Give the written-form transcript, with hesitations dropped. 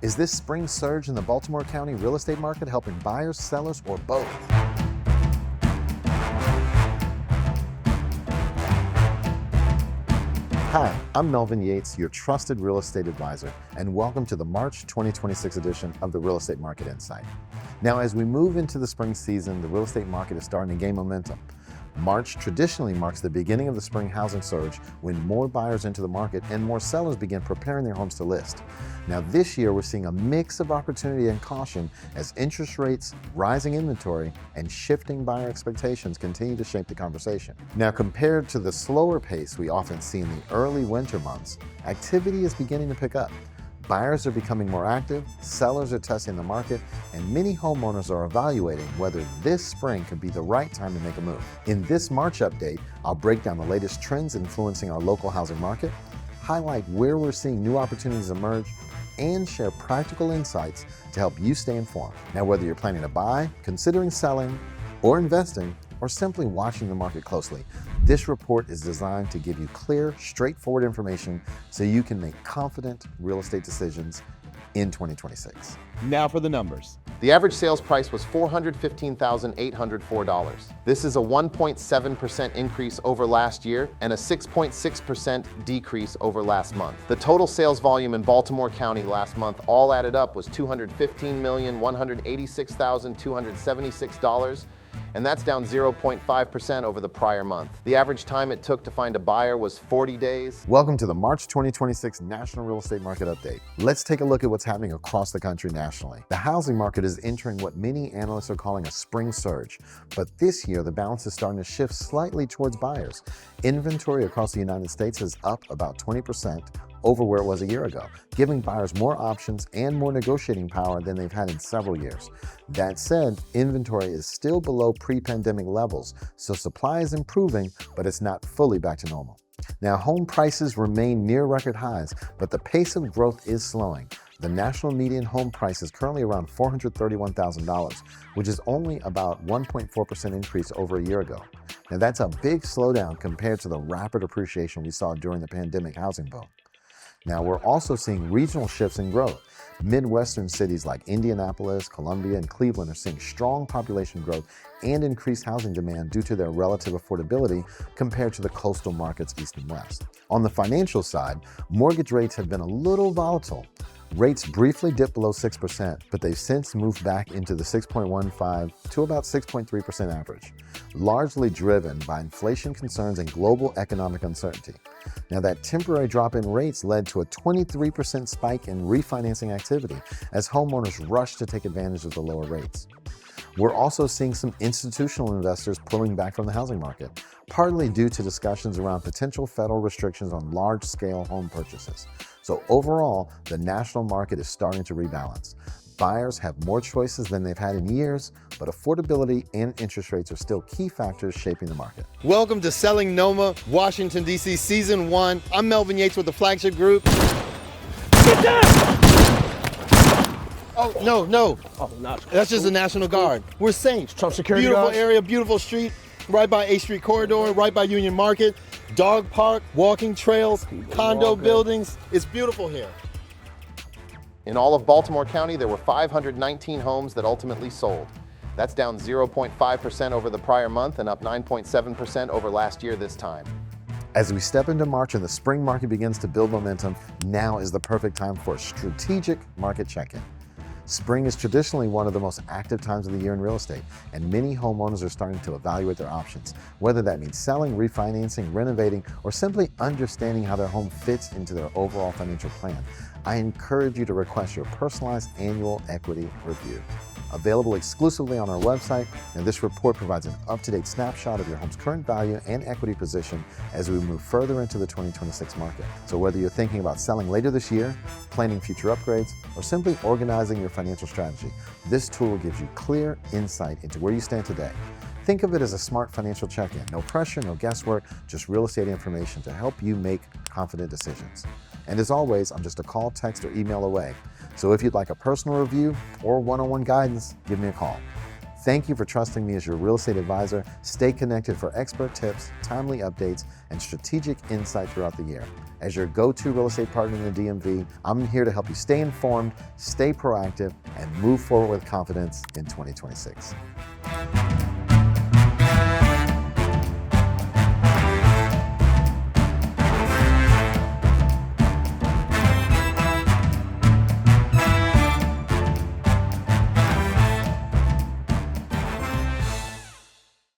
Is this spring surge in the Baltimore County real estate market helping buyers, sellers, or both? Hi, I'm Melvin Yates, your trusted real estate advisor, and welcome to the March 2026 edition of the Real Estate Market Insight. Now, as we move into the spring season, the real estate market is starting to gain momentum. March traditionally marks the beginning of the spring housing surge when more buyers enter the market and more sellers begin preparing their homes to list. Now this year we're seeing a mix of opportunity and caution as interest rates, rising inventory, and shifting buyer expectations continue to shape the conversation. Now compared to the slower pace we often see in the early winter months, activity is beginning to pick up. Buyers are becoming more active, sellers are testing the market, and many homeowners are evaluating whether this spring could be the right time to make a move. In this March update, I'll break down the latest trends influencing our local housing market, highlight where we're seeing new opportunities emerge, and share practical insights to help you stay informed. Now, whether you're planning to buy, considering selling, or investing, or simply watching the market closely, this report is designed to give you clear, straightforward information so you can make confident real estate decisions in 2026. Now for the numbers. The average sales price was $415,804. This is a 1.7% increase over last year and a 6.6% decrease over last month. The total sales volume in Baltimore County last month all added up was $215,186,276, and that's down 0.5% over the prior month. The average time it took to find a buyer was 40 days. Welcome to the March 2026 National Real Estate Market Update. Let's take a look at what's happening across the country nationally. The housing market is entering what many analysts are calling a spring surge, but this year the balance is starting to shift slightly towards buyers. Inventory across the United States is up about 20% over where it was a year ago, giving buyers more options and more negotiating power than they've had in several years. That said, inventory is still below pre-pandemic levels, so supply is improving, but it's not fully back to normal. Now, home prices remain near record highs, but the pace of growth is slowing. The national median home price is currently around $431,000, which is only about 1.4% increase over a year ago. Now, that's a big slowdown compared to the rapid appreciation we saw during the pandemic housing boom. Now, we're also seeing regional shifts in growth. Midwestern cities like Indianapolis, Columbia, and Cleveland are seeing strong population growth and increased housing demand due to their relative affordability compared to the coastal markets east and west. On the financial side, mortgage rates have been a little volatile. Rates briefly dipped below 6%, but they've since moved back into the 6.15 to about 6.3% average, largely driven by inflation concerns and global economic uncertainty. Now, that temporary drop in rates led to a 23% spike in refinancing activity as homeowners rushed to take advantage of the lower rates. We're also seeing some institutional investors pulling back from the housing market, partly due to discussions around potential federal restrictions on large-scale home purchases. So overall, the national market is starting to rebalance. Buyers have more choices than they've had in years, but affordability and interest rates are still key factors shaping the market. Welcome to Selling Noma, Washington, D.C. Season 1. I'm Melvin Yates with the Flagship Group. Get down! Oh, no. Oh, not That's just the National Guard. We're saints. Trump security Beautiful guards? area, beautiful street, right by 8th Street Corridor, right by Union Market, dog park, walking trails, condo buildings. It's beautiful here. In all of Baltimore County, there were 519 homes that ultimately sold. That's down 0.5% over the prior month and up 9.7% over last year this time. As we step into March and the spring market begins to build momentum, now is the perfect time for a strategic market check-in. Spring is traditionally one of the most active times of the year in real estate, and many homeowners are starting to evaluate their options, whether that means selling, refinancing, renovating, or simply understanding how their home fits into their overall financial plan. I encourage you to request your personalized annual equity review. Available exclusively on our website, and this report provides an up-to-date snapshot of your home's current value and equity position as we move further into the 2026 market. So whether you're thinking about selling later this year, planning future upgrades, or simply organizing your financial strategy, this tool gives you clear insight into where you stand today. Think of it as a smart financial check-in. No pressure, no guesswork, just real estate information to help you make confident decisions. And as always, I'm just a call, text, or email away. So if you'd like a personal review or one-on-one guidance, give me a call. Thank you for trusting me as your real estate advisor. Stay connected for expert tips, timely updates, and strategic insight throughout the year. As your go-to real estate partner in the DMV, I'm here to help you stay informed, stay proactive, and move forward with confidence in 2026.